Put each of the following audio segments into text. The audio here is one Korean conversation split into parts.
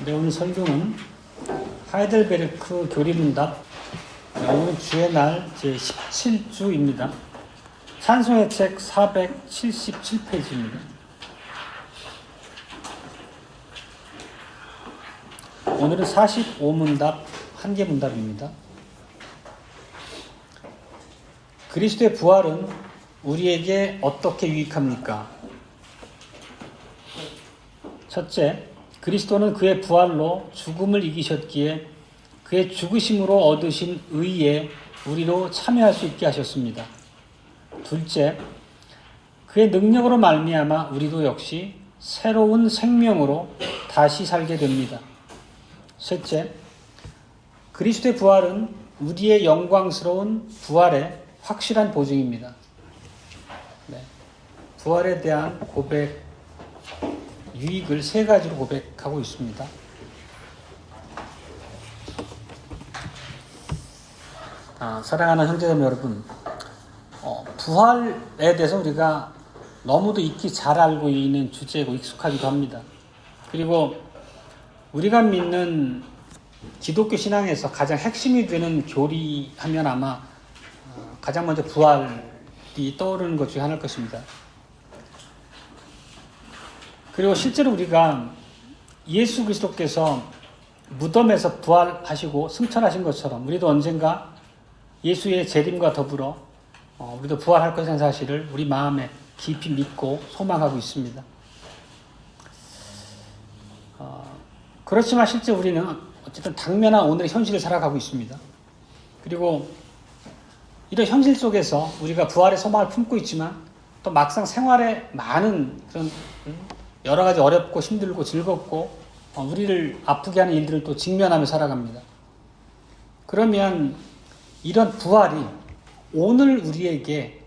네, 오늘 설교는 하이델베르크 교리문답, 오늘 주의 날 제17주입니다. 찬송의 책 477페이지입니다. 오늘은 45문답, 한 개 문답입니다. 그리스도의 부활은 우리에게 어떻게 유익합니까? 첫째, 그리스도는 그의 부활로 죽음을 이기셨기에 그의 죽으심으로 얻으신 의에 우리로 참여할 수 있게 하셨습니다. 둘째, 그의 능력으로 말미암아 우리도 역시 새로운 생명으로 다시 살게 됩니다. 셋째, 그리스도의 부활은 우리의 영광스러운 부활의 확실한 보증입니다. 부활에 대한 고백, 유익을 세 가지로 고백하고 있습니다. 사랑하는 형제자매 여러분, 부활에 대해서 우리가 너무도 익히 잘 알고 있는 주제고 익숙하기도 합니다. 그리고 우리가 믿는 기독교 신앙에서 가장 핵심이 되는 교리하면 아마 가장 먼저 부활이 떠오르는 것 중에 하나일 것입니다. 그리고 실제로 우리가 예수 그리스도께서 무덤에서 부활하시고 승천하신 것처럼 우리도 언젠가 예수의 재림과 더불어 우리도 부활할 것이라는 사실을 우리 마음에 깊이 믿고 소망하고 있습니다. 그렇지만 실제 우리는 어쨌든 당면한 오늘의 현실을 살아가고 있습니다. 그리고 이런 현실 속에서 우리가 부활의 소망을 품고 있지만 또 막상 생활에 많은 그런 여러 가지 어렵고 힘들고 즐겁고 우리를 아프게 하는 일들을 또 직면하며 살아갑니다. 그러면 이런 부활이 오늘 우리에게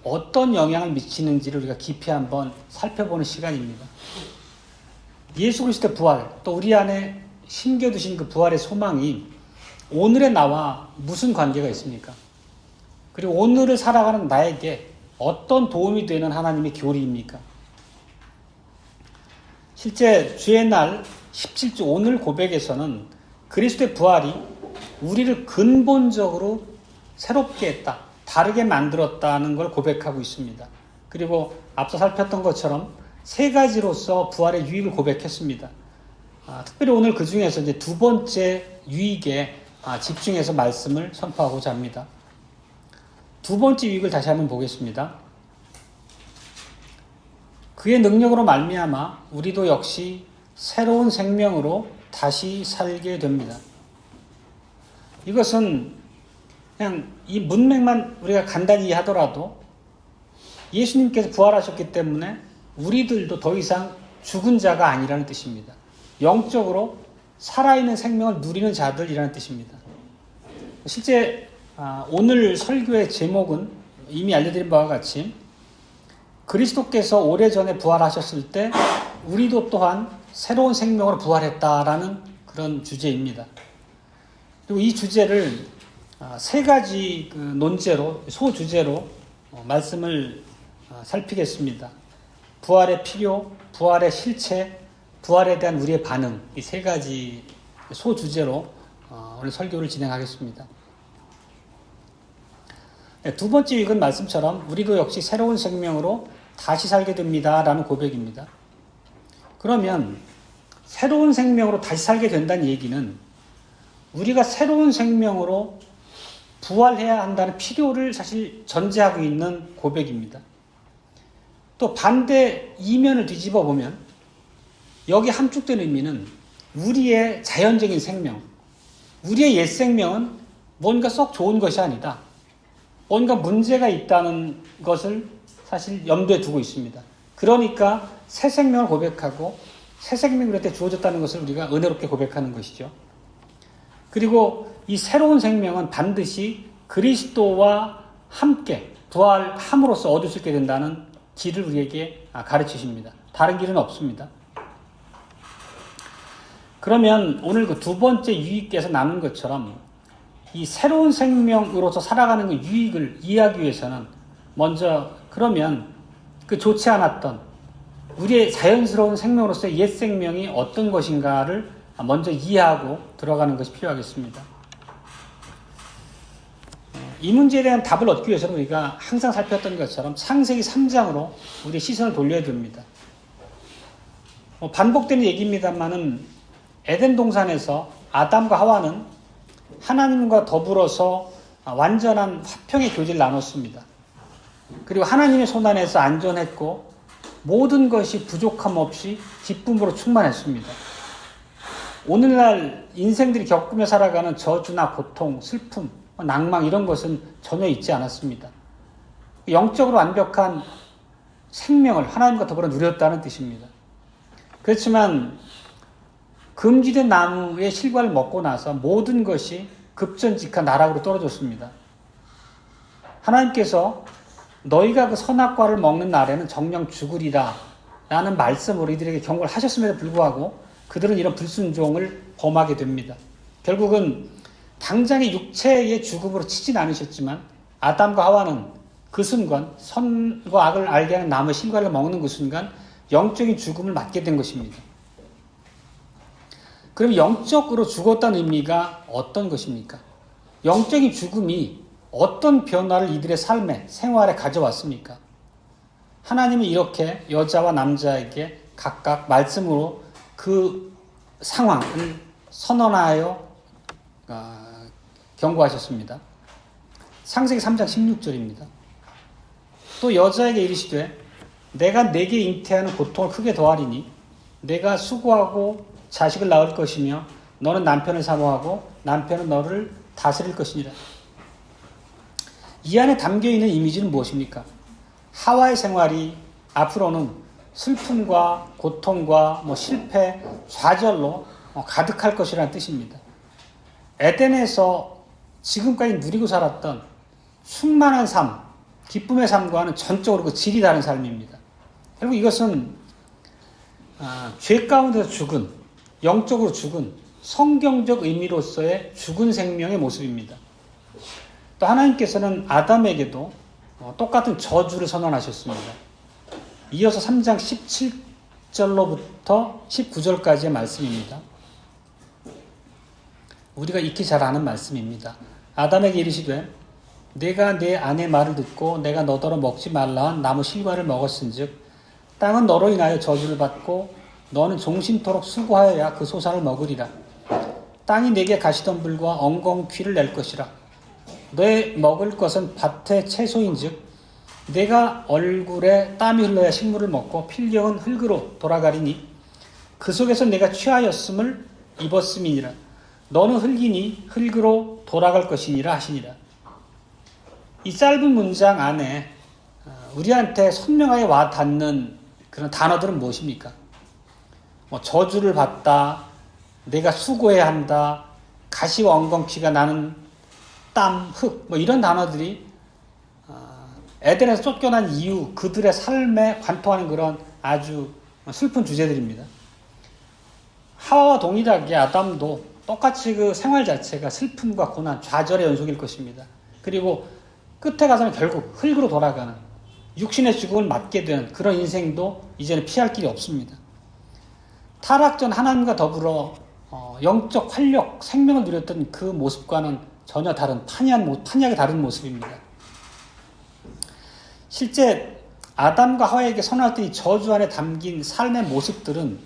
어떤 영향을 미치는지를 우리가 깊이 한번 살펴보는 시간입니다. 예수 그리스도의 부활, 또 우리 안에 심겨두신 그 부활의 소망이 오늘의 나와 무슨 관계가 있습니까? 그리고 오늘을 살아가는 나에게 어떤 도움이 되는 하나님의 교리입니까? 실제 주의 날 17주 오늘 고백에서는 그리스도의 부활이 우리를 근본적으로 새롭게 했다, 다르게 만들었다는 걸 고백하고 있습니다. 그리고 앞서 살폈던 것처럼 세 가지로서 부활의 유익을 고백했습니다. 특별히 오늘 그 중에서 이제 두 번째 유익에 집중해서 말씀을 선포하고자 합니다. 두 번째 유익을 다시 한번 보겠습니다. 그의 능력으로 말미암아 우리도 역시 새로운 생명으로 다시 살게 됩니다. 이것은 그냥 이 문맥만 우리가 간단히 이해하더라도 예수님께서 부활하셨기 때문에 우리들도 더 이상 죽은 자가 아니라는 뜻입니다. 영적으로 살아있는 생명을 누리는 자들이라는 뜻입니다. 실제 오늘 설교의 제목은 이미 알려드린 바와 같이 그리스도께서 오래전에 부활하셨을 때 우리도 또한 새로운 생명으로 부활했다라는 그런 주제입니다. 그리고 이 주제를 세 가지 논제로, 소주제로 말씀을 살피겠습니다. 부활의 필요, 부활의 실체, 부활에 대한 우리의 반응, 이 세 가지 소주제로 오늘 설교를 진행하겠습니다. 두 번째 유익은 말씀처럼 우리도 역시 새로운 생명으로 다시 살게 됩니다 라는 고백입니다. 그러면 새로운 생명으로 다시 살게 된다는 얘기는 우리가 새로운 생명으로 부활해야 한다는 필요를 사실 전제하고 있는 고백입니다. 또 반대 이면을 뒤집어 보면 여기 함축된 의미는 우리의 자연적인 생명, 우리의 옛 생명은 뭔가 썩 좋은 것이 아니다, 뭔가 문제가 있다는 것을 사실 염두에 두고 있습니다. 그러니까 새 생명을 고백하고 새 생명이 우리한테 주어졌다는 것을 우리가 은혜롭게 고백하는 것이죠. 그리고 이 새로운 생명은 반드시 그리스도와 함께 부활함으로써 얻을 수 있게 된다는 길을 우리에게 가르치십니다. 다른 길은 없습니다. 그러면 오늘 그 두 번째 유익께서 나눈 것처럼 이 새로운 생명으로서 살아가는 그 유익을 이해하기 위해서는 먼저 그러면 그 좋지 않았던 우리의 자연스러운 생명으로서의 옛 생명이 어떤 것인가를 먼저 이해하고 들어가는 것이 필요하겠습니다. 이 문제에 대한 답을 얻기 위해서는 우리가 항상 살폈던 것처럼 창세기 3장으로 우리의 시선을 돌려야 됩니다. 반복되는 얘기입니다만은 에덴 동산에서 아담과 하와는 하나님과 더불어서 완전한 화평의 교제를 나눴습니다. 그리고 하나님의 손안에서 안전했고 모든 것이 부족함 없이 기쁨으로 충만했습니다. 오늘날 인생들이 겪으며 살아가는 저주나 고통, 슬픔, 낭망 이런 것은 전혀 있지 않았습니다. 영적으로 완벽한 생명을 하나님과 더불어 누렸다는 뜻입니다. 그렇지만 금지된 나무의 실과를 먹고 나서 모든 것이 급전직한 나락으로 떨어졌습니다. 하나님께서 너희가 그 선악과를 먹는 날에는 정령 죽으리라 라는 말씀으로 이들에게 경고를 하셨음에도 불구하고 그들은 이런 불순종을 범하게 됩니다. 결국은 당장의 육체의 죽음으로 치진 않으셨지만 아담과 하와는 그 순간 선과 악을 알게 하는 나무의 실과를 먹는 그 순간 영적인 죽음을 맞게 된 것입니다. 그럼 영적으로 죽었다는 의미가 어떤 것입니까? 영적인 죽음이 어떤 변화를 이들의 삶에, 생활에 가져왔습니까? 하나님은 이렇게 여자와 남자에게 각각 말씀으로 그 상황을 선언하여 경고하셨습니다. 창세기 3장 16절입니다. 또 여자에게 이르시되 내가 내게 잉태하는 고통을 크게 더하리니 내가 수고하고 자식을 낳을 것이며 너는 남편을 사모하고 남편은 너를 다스릴 것이니라. 이 안에 담겨있는 이미지는 무엇입니까? 하와의 생활이 앞으로는 슬픔과 고통과 실패, 좌절로 가득할 것이라는 뜻입니다. 에덴에서 지금까지 누리고 살았던 충만한 삶, 기쁨의 삶과는 전적으로 그 질이 다른 삶입니다. 결국 이것은 죄 가운데서 죽은, 영적으로 죽은 성경적 의미로서의 죽은 생명의 모습입니다. 또 하나님께서는 아담에게도 똑같은 저주를 선언하셨습니다. 이어서 3장 17절로부터 19절까지의 말씀입니다. 우리가 익히 잘 아는 말씀입니다. 아담에게 이르시되 내가 내 아내 말을 듣고 내가 너더러 먹지 말라 한 나무 실과를 먹었은즉 땅은 너로 인하여 저주를 받고 너는 종신토록 수고하여야 그 소산을 먹으리라. 땅이 내게 가시덤불과 엉겅퀴를 낼 것이라. 너의 먹을 것은 밭의 채소인즉 내가 얼굴에 땀이 흘러야 식물을 먹고 필경은 흙으로 돌아가리니 그 속에서 내가 취하였음을 입었음이니라. 너는 흙이니 흙으로 돌아갈 것이니라 하시니라. 이 짧은 문장 안에 우리한테 선명하게 와 닿는 그런 단어들은 무엇입니까? 저주를 받다, 내가 수고해야 한다, 가시와 엉겅퀴가 나는 땀, 흙, 이런 단어들이 에덴에서 쫓겨난 이후 그들의 삶에 관통하는 그런 아주 슬픈 주제들입니다. 하와와 동일하게 아담도 똑같이 그 생활 자체가 슬픔과 고난, 좌절의 연속일 것입니다. 그리고 끝에 가서는 결국 흙으로 돌아가는 육신의 죽음을 맞게 되는 그런 인생도 이제는 피할 길이 없습니다. 타락 전 하나님과 더불어 영적 활력, 생명을 누렸던 그 모습과는 전혀 다른 판이하게 다른 모습입니다. 실제 아담과 하와에게 선언할 때 이 저주 안에 담긴 삶의 모습들은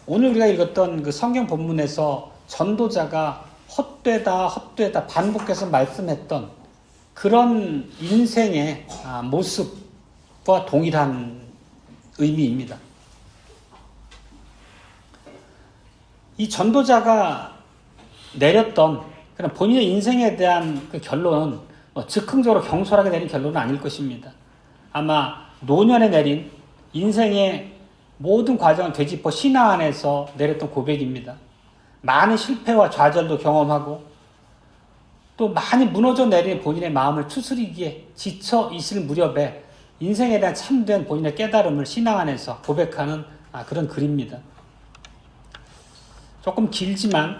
오늘 우리가 읽었던 그 성경 본문에서 전도자가 헛되다 반복해서 말씀했던 그런 인생의 모습과 동일한 의미입니다. 이 전도자가 내렸던 그런 본인의 인생에 대한 그 결론은 즉흥적으로 경솔하게 내린 결론은 아닐 것입니다. 아마 노년에 내린 인생의 모든 과정을 되짚어 신앙 안에서 내렸던 고백입니다. 많은 실패와 좌절도 경험하고 또 많이 무너져 내린 본인의 마음을 추스리기에 지쳐 있을 무렵에 인생에 대한 참된 본인의 깨달음을 신앙 안에서 고백하는 그런 글입니다. 조금 길지만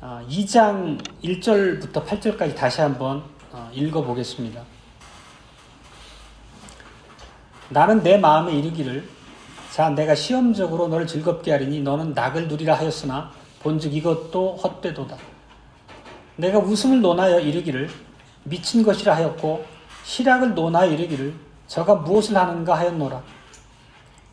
2장 1절부터 8절까지 다시 한번 읽어보겠습니다. 나는 내 마음에 이르기를 자, 내가 시험적으로 너를 즐겁게 하리니 너는 낙을 누리라 하였으나 본즉 이것도 헛되도다. 내가 웃음을 논하여 이르기를 미친 것이라 하였고 희락을 논하여 이르기를 저가 무엇을 하는가 하였노라.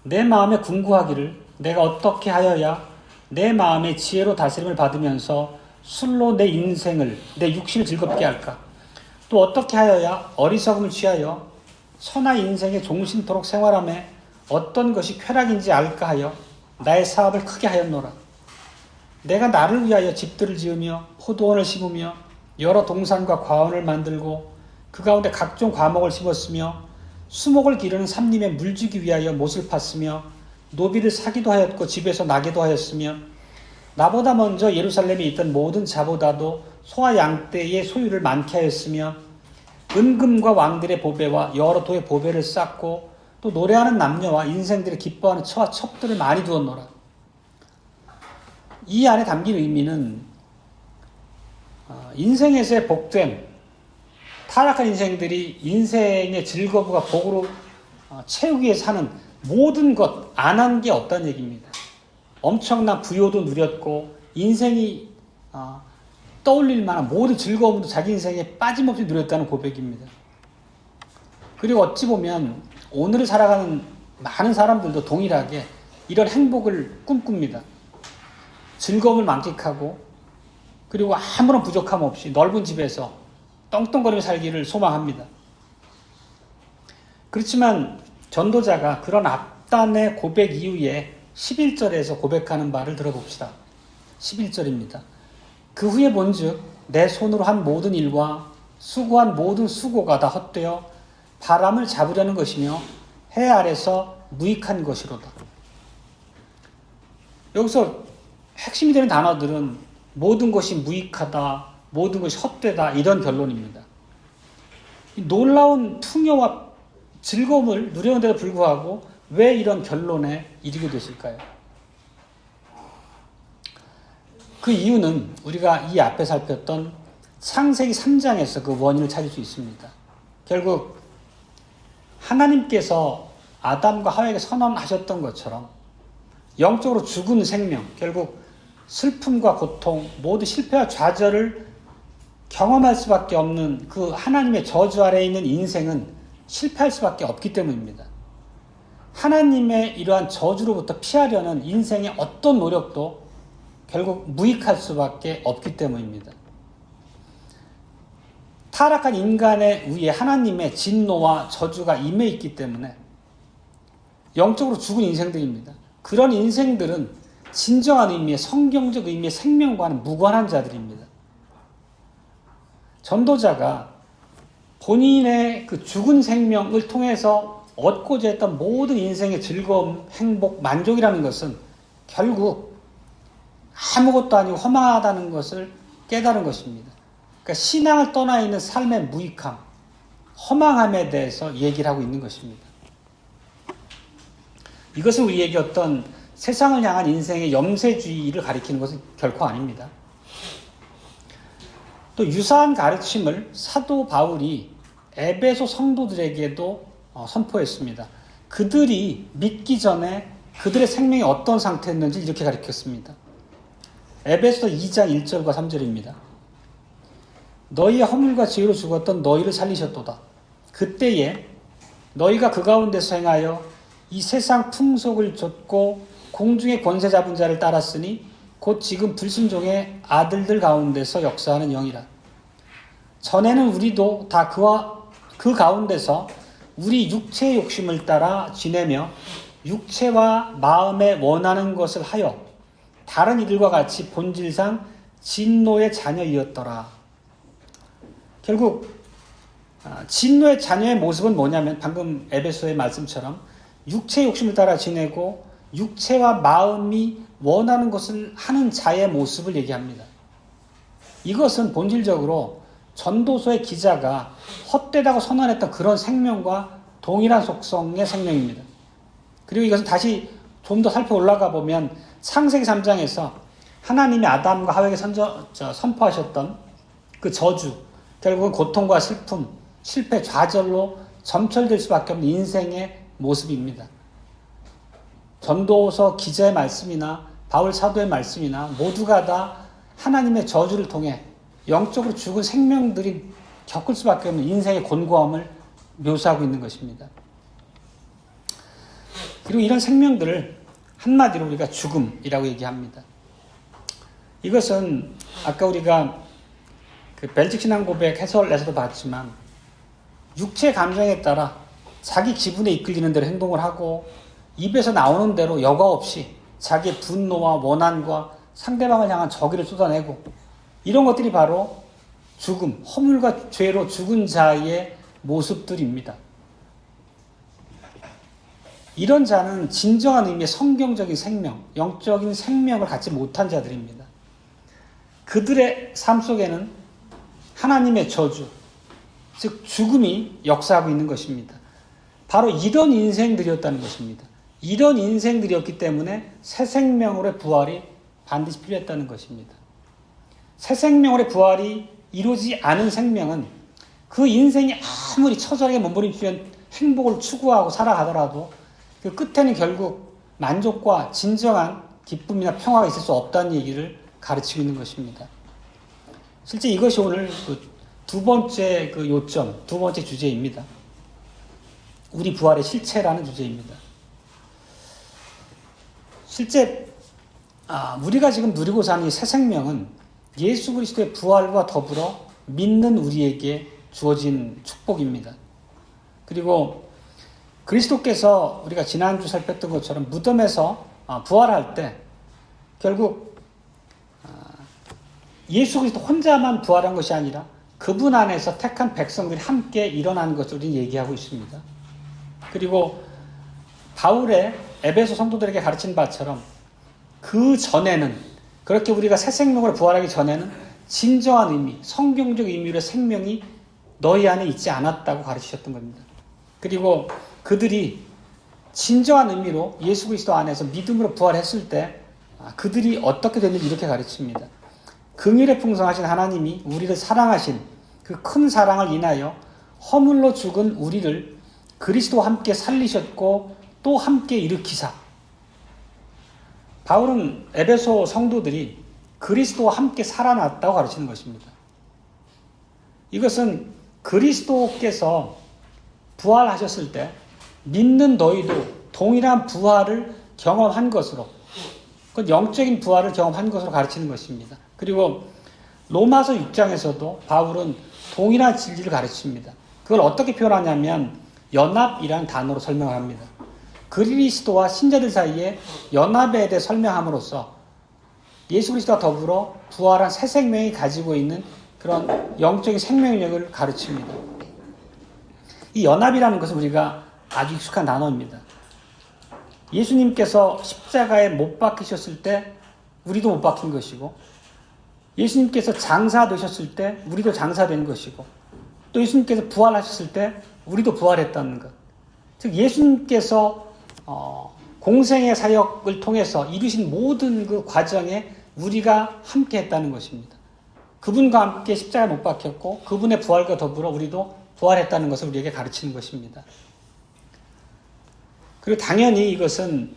내 마음에 궁구하기를 내가 어떻게 하여야 내 마음의 지혜로 다스림을 받으면서 술로 내 인생을 내 육신을 즐겁게 할까? 또 어떻게 하여야 어리석음을 취하여 선한 인생에 종신토록 생활함에 어떤 것이 쾌락인지 알까 하여 나의 사업을 크게 하였노라. 내가 나를 위하여 집들을 지으며 포도원을 심으며 여러 동산과 과원을 만들고 그 가운데 각종 과목을 심었으며 수목을 기르는 삼림에 물주기 위하여 못을 팠으며 노비를 사기도 하였고 집에서 나게도 하였으며 나보다 먼저 예루살렘에 있던 모든 자보다도 소와 양떼의 소유를 많게 하였으며 은금과 왕들의 보배와 여러 도의 보배를 쌓고 또 노래하는 남녀와 인생들이 기뻐하는 처와 첩들을 많이 두었노라. 이 안에 담긴 의미는 인생에서의 복됨, 타락한 인생들이 인생의 즐거움과 복으로 채우기 위해서 하는 모든 것 안 한 게 없다는 얘기입니다. 엄청난 부요도 누렸고 인생이 떠올릴 만한 모든 즐거움도 자기 인생에 빠짐없이 누렸다는 고백입니다. 그리고 어찌 보면 오늘을 살아가는 많은 사람들도 동일하게 이런 행복을 꿈꿉니다. 즐거움을 만끽하고 그리고 아무런 부족함 없이 넓은 집에서 떵떵거리며 살기를 소망합니다. 그렇지만 전도자가 그런 앞단의 고백 이후에 11절에서 고백하는 바를 들어봅시다. 11절입니다. 그 후에 본즉 내 손으로 한 모든 일과 수고한 모든 수고가 다 헛되어 바람을 잡으려는 것이며 해 아래서 무익한 것이로다. 여기서 핵심이 되는 단어들은 모든 것이 무익하다, 모든 것이 헛되다 이런 결론입니다. 놀라운 풍요와 즐거움을 누렸는데도 불구하고 왜 이런 결론에 이르게 되실까요? 그 이유는 우리가 이 앞에 살폈던 창세기 3장에서 그 원인을 찾을 수 있습니다. 결국 하나님께서 아담과 하와에게 선언하셨던 것처럼 영적으로 죽은 생명, 결국 슬픔과 고통, 모두 실패와 좌절을 경험할 수밖에 없는 그 하나님의 저주 아래에 있는 인생은 실패할 수밖에 없기 때문입니다. 하나님의 이러한 저주로부터 피하려는 인생의 어떤 노력도 결국 무익할 수밖에 없기 때문입니다. 타락한 인간의 위에 하나님의 진노와 저주가 임해 있기 때문에 영적으로 죽은 인생들입니다. 그런 인생들은 진정한 의미의 성경적 의미의 생명과는 무관한 자들입니다. 전도자가 본인의 그 죽은 생명을 통해서 얻고자 했던 모든 인생의 즐거움, 행복, 만족이라는 것은 결국 아무것도 아니고 허망하다는 것을 깨달은 것입니다. 그러니까 신앙을 떠나 있는 삶의 무익함, 허망함에 대해서 얘기를 하고 있는 것입니다. 이것은 우리에게 어떤 세상을 향한 인생의 염세주의를 가리키는 것은 결코 아닙니다. 또 유사한 가르침을 사도 바울이 에베소 성도들에게도 선포했습니다. 그들이 믿기 전에 그들의 생명이 어떤 상태였는지 이렇게 가르쳤습니다. 에베소 2장 1절과 3절입니다. 너희의 허물과 죄로 죽었던 너희를 살리셨도다. 그때에 너희가 그 가운데서 행하여 이 세상 풍속을 좇고 공중의 권세 잡은 자를 따랐으니 곧 지금 불순종의 아들들 가운데서 역사하는 영이라. 전에는 우리도 다 그 가운데서 우리 육체의 욕심을 따라 지내며 육체와 마음에 원하는 것을 하여 다른 이들과 같이 본질상 진노의 자녀이었더라. 결국 진노의 자녀의 모습은 뭐냐면 방금 에베소의 말씀처럼 육체의 욕심을 따라 지내고 육체와 마음이 원하는 것을 하는 자의 모습을 얘기합니다. 이것은 본질적으로 전도서의 기자가 헛되다고 선언했던 그런 생명과 동일한 속성의 생명입니다. 그리고 이것은 다시 좀 더 살펴 올라가 보면 창세기 3장에서 하나님이 아담과 하와에게 선포하셨던 그 저주, 결국은 고통과 슬픔, 실패, 좌절로 점철될 수밖에 없는 인생의 모습입니다. 전도서 기자의 말씀이나 바울 사도의 말씀이나 모두가 다 하나님의 저주를 통해 영적으로 죽은 생명들이 겪을 수밖에 없는 인생의 곤고함을 묘사하고 있는 것입니다. 그리고 이런 생명들을 한마디로 우리가 죽음이라고 얘기합니다. 이것은 아까 우리가 그 벨직 신앙 고백 해설에서도 봤지만 육체 감정에 따라 자기 기분에 이끌리는 대로 행동을 하고 입에서 나오는 대로 여과 없이 자기의 분노와 원한과 상대방을 향한 적의를 쏟아내고 이런 것들이 바로 죽음, 허물과 죄로 죽은 자의 모습들입니다. 이런 자는 진정한 의미의 성경적인 생명, 영적인 생명을 갖지 못한 자들입니다. 그들의 삶 속에는 하나님의 저주, 즉 죽음이 역사하고 있는 것입니다. 바로 이런 인생들이었다는 것입니다. 이런 인생들이었기 때문에 새 생명으로의 부활이 반드시 필요했다는 것입니다. 새 생명으로의 부활이 이루어지지 않은 생명은 그 인생이 아무리 처절하게 몸부림치면 행복을 추구하고 살아가더라도 그 끝에는 결국 만족과 진정한 기쁨이나 평화가 있을 수 없다는 얘기를 가르치고 있는 것입니다. 실제 이것이 오늘 두 번째 요점, 두 번째 주제입니다. 우리 부활의 실체라는 주제입니다. 실제 우리가 지금 누리고 사는 이 새 생명은 예수 그리스도의 부활과 더불어 믿는 우리에게 주어진 축복입니다. 그리고 그리스도께서 우리가 지난주 살폈던 것처럼 무덤에서 부활할 때 결국 예수 그리스도 혼자만 부활한 것이 아니라 그분 안에서 택한 백성들이 함께 일어나는 것을 우리는 얘기하고 있습니다. 그리고 바울의 에베소 성도들에게 가르친 바처럼 그 전에는 그렇게 우리가 새 생명으로 부활하기 전에는 진정한 의미, 성경적 의미로 생명이 너희 안에 있지 않았다고 가르치셨던 겁니다. 그리고 그들이 진정한 의미로 예수 그리스도 안에서 믿음으로 부활했을 때 그들이 어떻게 됐는지 이렇게 가르칩니다. 긍휼에 풍성하신 하나님이 우리를 사랑하신 그 큰 사랑을 인하여 허물로 죽은 우리를 그리스도와 함께 살리셨고 또 함께 일으키사. 바울은 에베소 성도들이 그리스도와 함께 살아났다고 가르치는 것입니다. 이것은 그리스도께서 부활하셨을 때 믿는 너희도 동일한 부활을 경험한 것으로, 그 영적인 부활을 경험한 것으로 가르치는 것입니다. 그리고 로마서 6장에서도 바울은 동일한 진리를 가르칩니다. 그걸 어떻게 표현하냐면 연합이라는 단어로 설명을 합니다. 그리스도와 신자들 사이에 연합에 대해 설명함으로써 예수 그리스도와 더불어 부활한 새 생명이 가지고 있는 그런 영적인 생명력을 가르칩니다. 이 연합이라는 것은 우리가 아주 익숙한 단어입니다. 예수님께서 십자가에 못 박히셨을 때 우리도 못 박힌 것이고, 예수님께서 장사되셨을 때 우리도 장사된 것이고, 또 예수님께서 부활하셨을 때 우리도 부활했다는 것. 즉 예수님께서 공생의 사역을 통해서 이루신 모든 그 과정에 우리가 함께 했다는 것입니다. 그분과 함께 십자가에 못 박혔고 그분의 부활과 더불어 우리도 부활했다는 것을 우리에게 가르치는 것입니다. 그리고 당연히 이것은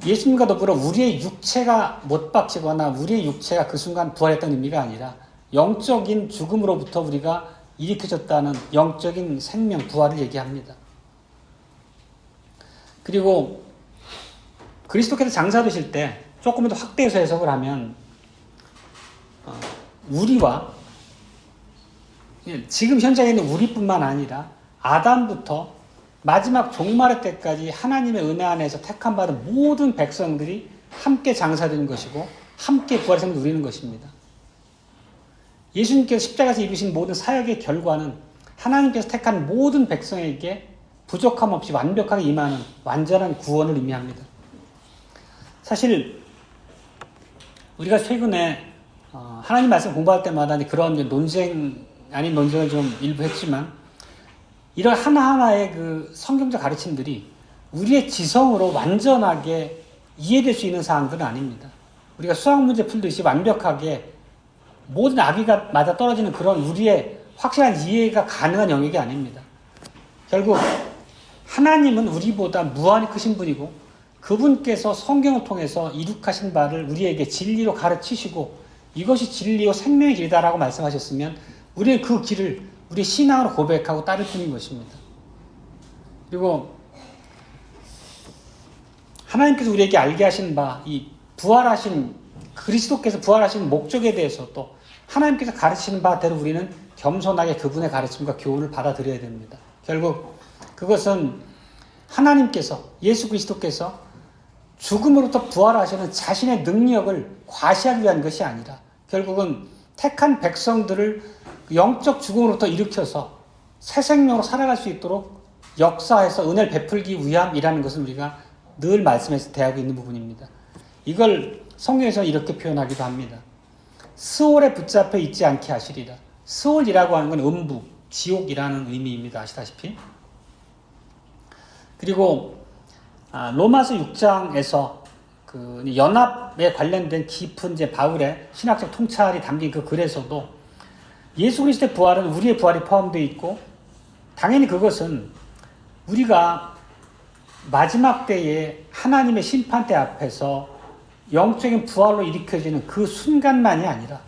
예수님과 더불어 우리의 육체가 못 박히거나 우리의 육체가 그 순간 부활했다는 의미가 아니라 영적인 죽음으로부터 우리가 일으켜졌다는 영적인 생명, 부활을 얘기합니다. 그리고 그리스도께서 장사되실 때 조금 더 확대해서 해석을 하면 우리와 지금 현장에 있는 우리뿐만 아니라 아담부터 마지막 종말의 때까지 하나님의 은혜 안에서 택함받은 모든 백성들이 함께 장사되는 것이고 함께 부활의 생명을 누리는 것입니다. 예수님께서 십자가에서 입으신 모든 사역의 결과는 하나님께서 택한 모든 백성에게 부족함 없이 완벽하게 임하는 완전한 구원을 의미합니다. 사실 우리가 최근에 하나님 말씀 공부할 때마다 그런 논쟁 아닌 논쟁을 좀 일부 했지만 이런 하나하나의 그 성경적 가르침들이 우리의 지성으로 완전하게 이해될 수 있는 사항들은 아닙니다. 우리가 수학 문제 풀듯이 완벽하게 모든 아기가 맞아 떨어지는 그런 우리의 확실한 이해가 가능한 영역이 아닙니다. 결국 하나님은 우리보다 무한히 크신 분이고 그분께서 성경을 통해서 이룩하신 바를 우리에게 진리로 가르치시고 이것이 진리요 생명의 길이다라고 말씀하셨으면 우리는 그 길을 우리 신앙으로 고백하고 따를 뿐인 것입니다. 그리고 하나님께서 우리에게 알게 하신 바, 이 부활하신 그리스도께서 부활하신 목적에 대해서 또 하나님께서 가르치는 바대로 우리는 겸손하게 그분의 가르침과 교훈을 받아들여야 됩니다. 결국 그것은 하나님께서 예수 그리스도께서 죽음으로부터 부활하시는 자신의 능력을 과시하기 위한 것이 아니라 결국은 택한 백성들을 영적 죽음으로부터 일으켜서 새 생명으로 살아갈 수 있도록 역사해서 은혜를 베풀기 위함이라는 것을 우리가 늘 말씀에서 대하고 있는 부분입니다. 이걸 성경에서 이렇게 표현하기도 합니다. 스올에 붙잡혀 있지 않게 하시리라. 스올이라고 하는 건 음부, 지옥이라는 의미입니다. 아시다시피. 그리고 로마서 6장에서 그 연합에 관련된 깊은 이제 바울의 신학적 통찰이 담긴 그 글에서도 예수 그리스도의 부활은 우리의 부활이 포함되어 있고 당연히 그것은 우리가 마지막 때에 하나님의 심판대 앞에서 영적인 부활로 일으켜지는 그 순간만이 아니라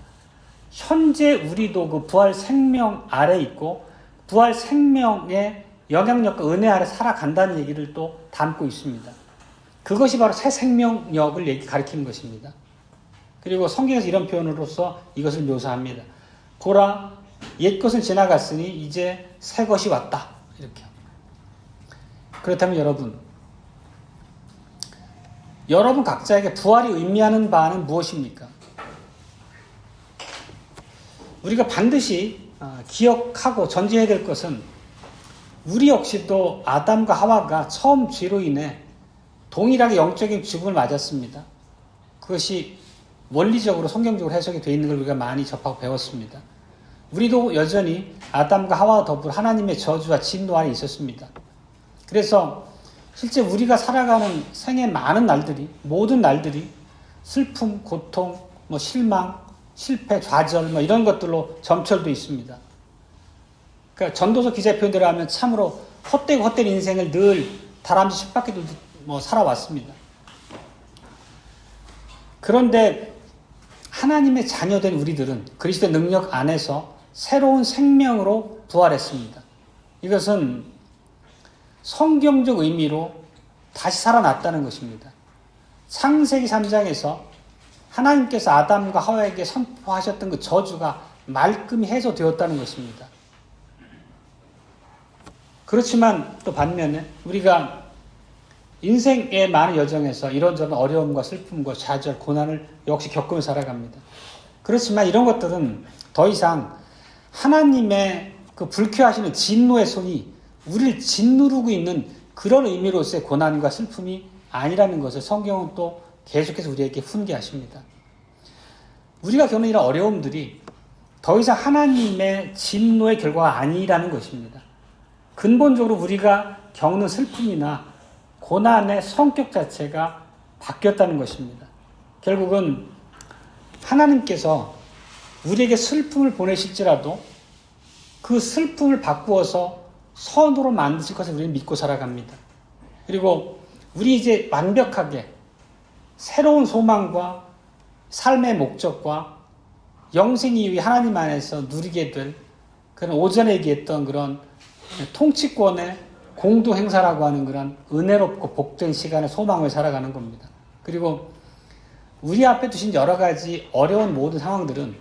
현재 우리도 그 부활 생명 아래 있고 부활 생명의 영향력과 은혜 아래 살아간다는 얘기를 또 담고 있습니다. 그것이 바로 새 생명력을 가리키는 것입니다. 그리고 성경에서 이런 표현으로서 이것을 묘사합니다. 보라, 옛것은 지나갔으니 이제 새 것이 왔다. 이렇게. 그렇다면 여러분 각자에게 부활이 의미하는 바는 무엇입니까? 우리가 반드시 기억하고 전제해야 될 것은 우리 역시도 아담과 하와가 처음 죄로 인해 동일하게 영적인 죽음을 맞았습니다. 그것이 원리적으로 성경적으로 해석이 되어 있는 걸 우리가 많이 접하고 배웠습니다. 우리도 여전히 아담과 하와와 더불어 하나님의 저주와 진노 아래 있었습니다. 그래서 실제 우리가 살아가는 생의 많은 날들이, 모든 날들이 슬픔, 고통, 실망, 실패, 좌절 이런 것들로 점철되어 있습니다. 그러니까 전도서 기자의 표현대로 하면 참으로 헛되고 헛된 인생을 늘 다람쥐 10바퀴 살아왔습니다. 그런데 하나님의 자녀된 우리들은 그리스도의 능력 안에서 새로운 생명으로 부활했습니다. 이것은 성경적 의미로 다시 살아났다는 것입니다. 창세기 3장에서 하나님께서 아담과 하와에게 선포하셨던 그 저주가 말끔히 해소되었다는 것입니다. 그렇지만 또 반면에 우리가 인생의 많은 여정에서 이런저런 어려움과 슬픔과 좌절, 고난을 역시 겪으면서 살아갑니다. 그렇지만 이런 것들은 더 이상 하나님의 그 불쾌하시는 진노의 손이 우리를 짓누르고 있는 그런 의미로서의 고난과 슬픔이 아니라는 것을 성경은 또 계속해서 우리에게 훈계하십니다. 우리가 겪는 이런 어려움들이 더 이상 하나님의 진노의 결과가 아니라는 것입니다. 근본적으로 우리가 겪는 슬픔이나 고난의 성격 자체가 바뀌었다는 것입니다. 결국은 하나님께서 우리에게 슬픔을 보내실지라도 그 슬픔을 바꾸어서 선으로 만드실 것을 우리는 믿고 살아갑니다. 그리고 우리 이제 완벽하게 새로운 소망과 삶의 목적과 영생 이후에 하나님 안에서 누리게 될 그런 오전에 얘기했던 그런 통치권의 공동 행사라고 하는 그런 은혜롭고 복된 시간의 소망을 살아가는 겁니다. 그리고 우리 앞에 두신 여러 가지 어려운 모든 상황들은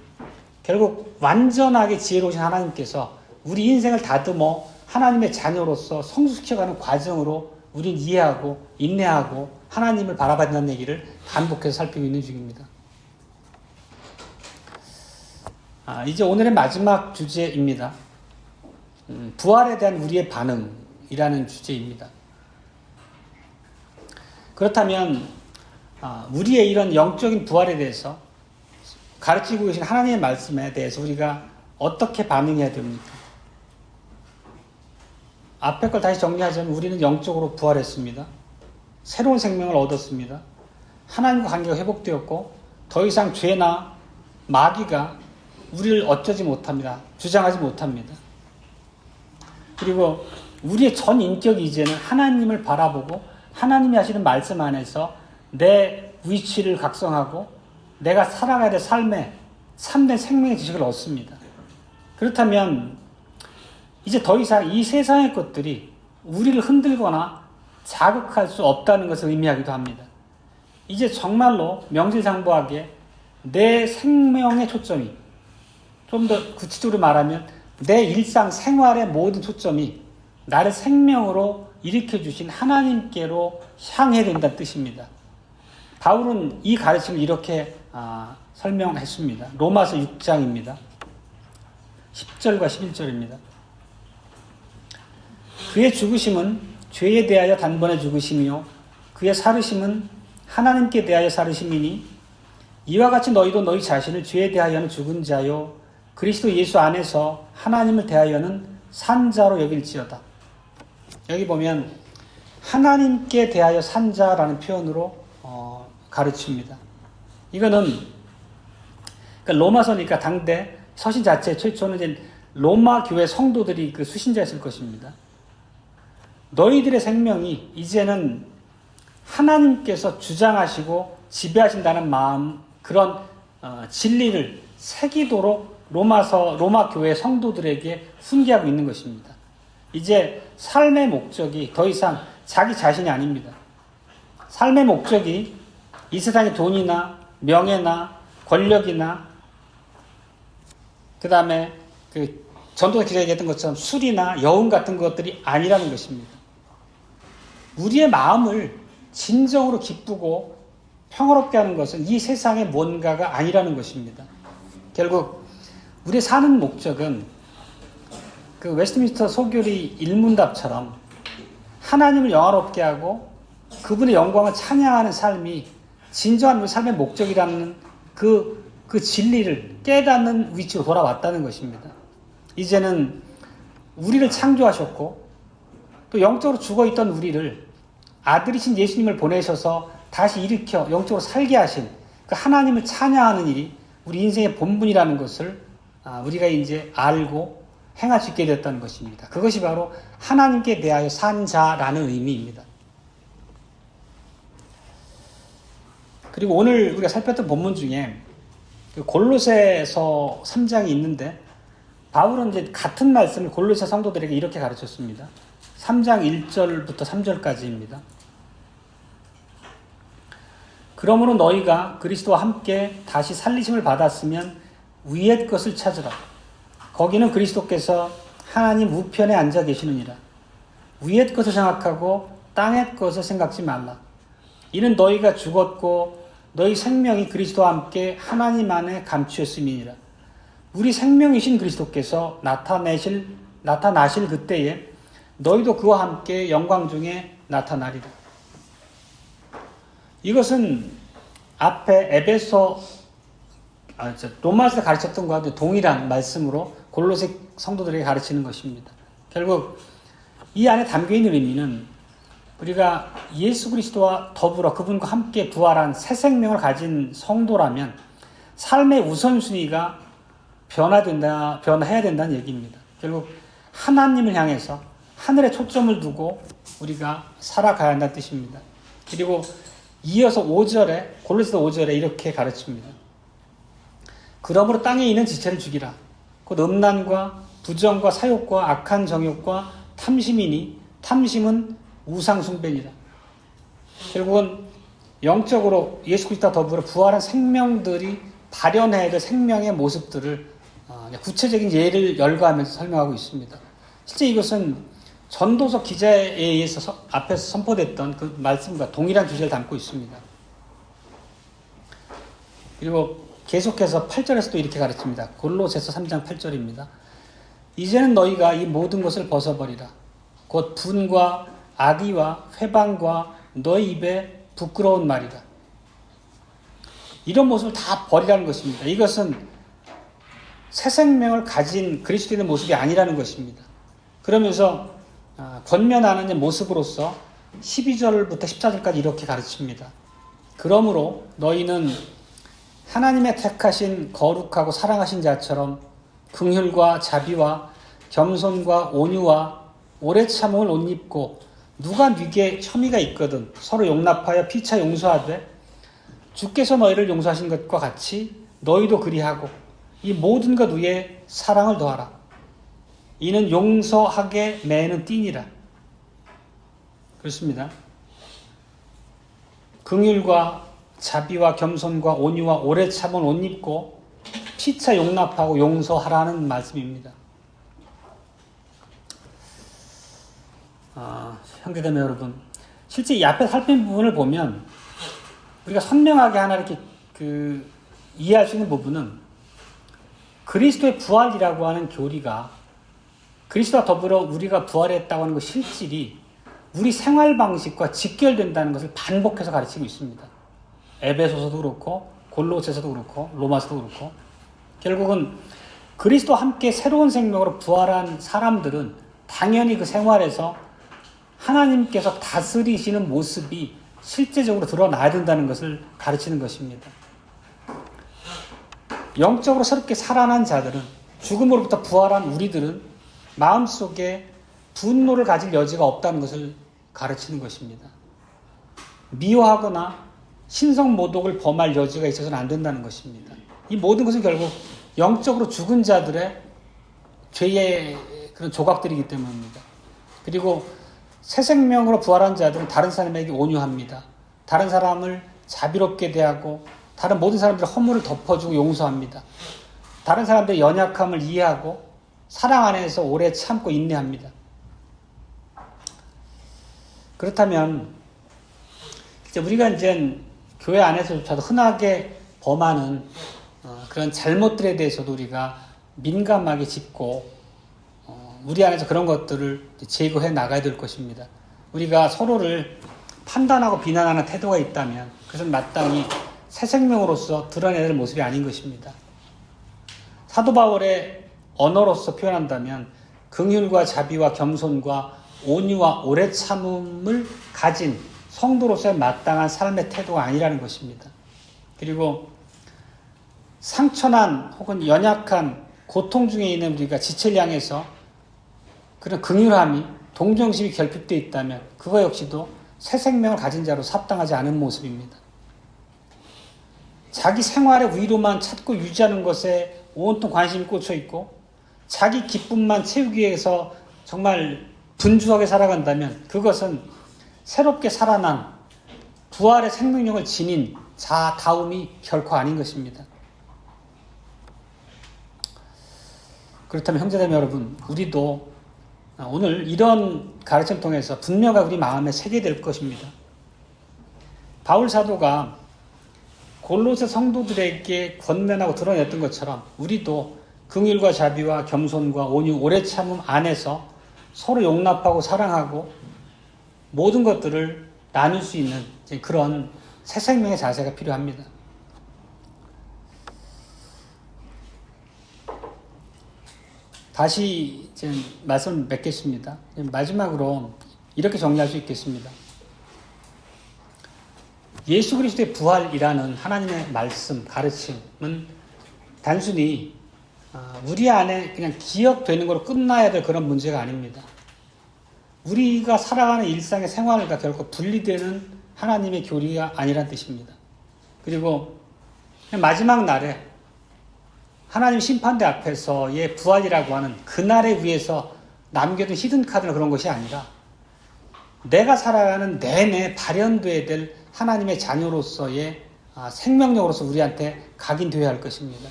결국 완전하게 지혜로우신 하나님께서 우리 인생을 다듬어 하나님의 자녀로서 성숙시켜가는 과정으로 우린 이해하고 인내하고 하나님을 바라봐야한다는 얘기를 반복해서 살피고 있는 중입니다. 이제 오늘의 마지막 주제입니다. 부활에 대한 우리의 반응이라는 주제입니다. 그렇다면 우리의 이런 영적인 부활에 대해서 가르치고 계신 하나님의 말씀에 대해서 우리가 어떻게 반응해야 됩니까? 앞에 걸 다시 정리하자면 우리는 영적으로 부활했습니다. 새로운 생명을 얻었습니다. 하나님과 관계가 회복되었고 더 이상 죄나 마귀가 우리를 어쩌지 못합니다. 주장하지 못합니다. 그리고 우리의 전 인격이 이제는 하나님을 바라보고 하나님이 하시는 말씀 안에서 내 위치를 각성하고 내가 살아가야 될 삶의 참된 생명의 지식을 얻습니다. 그렇다면 이제 더 이상 이 세상의 것들이 우리를 흔들거나 자극할 수 없다는 것을 의미하기도 합니다. 이제 정말로 명실상부하게 내 생명의 초점이, 좀 더 구체적으로 말하면 내 일상 생활의 모든 초점이 나를 생명으로 일으켜주신 하나님께로 향해야 된다는 뜻입니다. 바울은 이 가르침을 이렇게 설명했습니다. 로마서 6장입니다. 10절과 11절입니다. 그의 죽으심은 죄에 대하여 단번에 죽으심이요 그의 살으심은 하나님께 대하여 살으심이니 이와 같이 너희도 너희 자신을 죄에 대하여는 죽은 자요 그리스도 예수 안에서 하나님을 대하여는 산 자로 여길지어다. 여기 보면 하나님께 대하여 산 자라는 표현으로 가르칩니다. 이거는 그러니까 로마서니까 당대 서신 자체 최초는 이제 로마 교회 성도들이 그 수신자였을 것입니다. 너희들의 생명이 이제는 하나님께서 주장하시고 지배하신다는 마음, 그런 진리를 새기도록 로마 교회 성도들에게 훈계하고 있는 것입니다. 이제 삶의 목적이 더 이상 자기 자신이 아닙니다. 삶의 목적이 이 세상의 돈이나 명예나 권력이나 그 다음에 그 전도서 기자가 얘기했던 것처럼 술이나 여운 같은 것들이 아니라는 것입니다. 우리의 마음을 진정으로 기쁘고 평화롭게 하는 것은 이 세상의 뭔가가 아니라는 것입니다. 결국 우리의 사는 목적은 그 웨스트민스터 소교리 일문답처럼 하나님을 영화롭게 하고 그분의 영광을 찬양하는 삶이 진정한 우리 삶의 목적이라는 그 진리를 깨닫는 위치로 돌아왔다는 것입니다. 이제는 우리를 창조하셨고 또 영적으로 죽어있던 우리를 아들이신 예수님을 보내셔서 다시 일으켜 영적으로 살게 하신 그 하나님을 찬양하는 일이 우리 인생의 본분이라는 것을 우리가 이제 알고 행할 수 있게 되었다는 것입니다. 그것이 바로 하나님께 대하여 산 자라는 의미입니다. 그리고 오늘 우리가 살폈던 본문 중에 골로새서 3장이 있는데 바울은 이제 같은 말씀을 골로새 성도들에게 이렇게 가르쳤습니다. 3장 1절부터 3절까지입니다. 그러므로 너희가 그리스도와 함께 다시 살리심을 받았으면 위의 것을 찾으라. 거기는 그리스도께서 하나님 우편에 앉아 계시느니라. 위의 것을 생각하고 땅의 것을 생각지 말라. 이는 너희가 죽었고 너희 생명이 그리스도와 함께 하나님 안에 감추었음이니라. 우리 생명이신 그리스도께서 나타나실 그때에 너희도 그와 함께 영광 중에 나타나리라. 이것은 앞에 로마에서 가르쳤던 것과 동일한 말씀으로 골로새 성도들에게 가르치는 것입니다. 결국 이 안에 담겨있는 의미는 우리가 예수 그리스도와 더불어 그분과 함께 부활한 새 생명을 가진 성도라면 삶의 우선순위가 변화해야 된다는 얘기입니다. 결국 하나님을 향해서 하늘에 초점을 두고 우리가 살아가야 한다는 뜻입니다. 그리고 이어서 골로새서 5절에 이렇게 가르칩니다. 그러므로 땅에 있는 지체를 죽이라. 곧 음란과 부정과 사욕과 악한 정욕과 탐심이니 탐심은 우상 숭배니라. 결국은 영적으로 예수 그리스도와 더불어 부활한 생명들이 발현해야 될 생명의 모습들을 구체적인 예를 열거하면서 설명하고 있습니다. 실제 이것은 전도서 기자에 의해서 앞에서 선포됐던 그 말씀과 동일한 주제를 담고 있습니다. 그리고 계속해서 8절에서도 이렇게 가르칩니다. 골로새서 3장 8절입니다. 이제는 너희가 이 모든 것을 벗어버리라. 곧 분과 악의와 회방과 너희 입에 부끄러운 말이다. 이런 모습을 다 버리라는 것입니다. 이것은 새 생명을 가진 그리스도인의 모습이 아니라는 것입니다. 그러면서 권면하는 모습으로서 12절부터 14절까지 이렇게 가르칩니다. 그러므로 너희는 하나님의 택하신 거룩하고 사랑하신 자처럼 긍휼과 자비와 겸손과 온유와 오래 참음을 옷 입고 누가 네게 혐의가 있거든 서로 용납하여 피차 용서하되 주께서 너희를 용서하신 것과 같이 너희도 그리하고 이 모든 것 위에 사랑을 더하라. 이는 용서하게 매는 띠니라. 그렇습니다. 긍휼과 자비와 겸손과 온유와 오래 참은 옷 입고 피차 용납하고 용서하라는 말씀입니다. 형제자매 여러분, 실제 이 앞에 살핀 부분을 보면 우리가 선명하게 하나 이렇게 이해할 수 있는 부분은 그리스도의 부활이라고 하는 교리가 그리스도와 더불어 우리가 부활했다고 하는 그 실질이 우리 생활 방식과 직결된다는 것을 반복해서 가르치고 있습니다. 에베소서도 그렇고 골로새서도 그렇고 로마서도 그렇고 결국은 그리스도와 함께 새로운 생명으로 부활한 사람들은 당연히 그 생활에서 하나님께서 다스리시는 모습이 실제적으로 드러나야 된다는 것을 가르치는 것입니다. 영적으로 새롭게 살아난 자들은 죽음으로부터 부활한 우리들은 마음속에 분노를 가질 여지가 없다는 것을 가르치는 것입니다. 미워하거나 신성모독을 범할 여지가 있어서는 안 된다는 것입니다. 이 모든 것은 결국 영적으로 죽은 자들의 죄의 그런 조각들이기 때문입니다. 그리고 새 생명으로 부활한 자들은 다른 사람에게 온유합니다. 다른 사람을 자비롭게 대하고 다른 모든 사람들의 허물을 덮어주고 용서합니다. 다른 사람들의 연약함을 이해하고 사랑 안에서 오래 참고 인내합니다. 그렇다면 이제 우리가 이제 교회 안에서조차도 흔하게 범하는 그런 잘못들에 대해서도 우리가 민감하게 짚고 우리 안에서 그런 것들을 제거해 나가야 될 것입니다. 우리가 서로를 판단하고 비난하는 태도가 있다면 그것은 마땅히 새 생명으로서 드러내야 될 모습이 아닌 것입니다. 사도 바울의 언어로서 표현한다면 긍휼과 자비와 겸손과 온유와 오래 참음을 가진 성도로서의 마땅한 삶의 태도가 아니라는 것입니다. 그리고 상처난 혹은 연약한 고통 중에 있는 우리가 지체를 향해서 그런 긍휼함이 동정심이 결핍되어 있다면 그거 역시도 새 생명을 가진 자로 합당하지 않은 모습입니다. 자기 생활의 위로만 찾고 유지하는 것에 온통 관심이 꽂혀 있고 자기 기쁨만 채우기 위해서 정말 분주하게 살아간다면 그것은 새롭게 살아난 부활의 생명력을 지닌 자다움이 결코 아닌 것입니다. 그렇다면 형제자매 여러분, 우리도 오늘 이런 가르침을 통해서 분명하게 우리 마음에 새게 될 것입니다. 바울 사도가 골로새 성도들에게 권면하고 드러냈던 것처럼 우리도 긍휼과 자비와 겸손과 온유, 오래 참음 안에서 서로 용납하고 사랑하고 모든 것들을 나눌 수 있는 그런 새 생명의 자세가 필요합니다. 다시 이제 말씀을 맺겠습니다. 마지막으로 이렇게 정리할 수 있겠습니다. 예수 그리스도의 부활이라는 하나님의 말씀, 가르침은 단순히 우리 안에 그냥 기억되는 걸로 끝나야 될 그런 문제가 아닙니다. 우리가 살아가는 일상의 생활과 결코 분리되는 하나님의 교리가 아니란 뜻입니다. 그리고 마지막 날에 하나님 심판대 앞에서의 부활이라고 하는 그날에 위해서 남겨둔 히든카드나 그런 것이 아니라 내가 살아가는 내내 발현되어야 될 하나님의 자녀로서의 생명력으로서 우리한테 각인되어야 할 것입니다.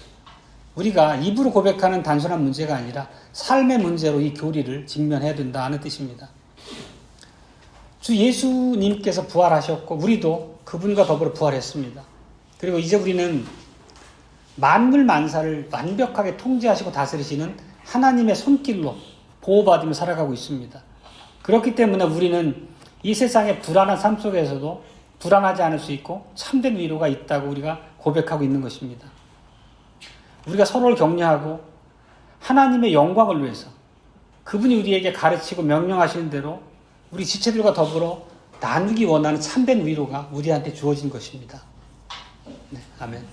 우리가 입으로 고백하는 단순한 문제가 아니라 삶의 문제로 이 교리를 직면해야 된다는 뜻입니다. 주 예수님께서 부활하셨고 우리도 그분과 더불어 부활했습니다. 그리고 이제 우리는 만물 만사를 완벽하게 통제하시고 다스리시는 하나님의 손길로 보호받으며 살아가고 있습니다. 그렇기 때문에 우리는 이 세상의 불안한 삶 속에서도 불안하지 않을 수 있고 참된 위로가 있다고 우리가 고백하고 있는 것입니다. 우리가 서로를 격려하고 하나님의 영광을 위해서 그분이 우리에게 가르치고 명령하시는 대로 우리 지체들과 더불어 나누기 원하는 참된 위로가 우리한테 주어진 것입니다. 네, 아멘.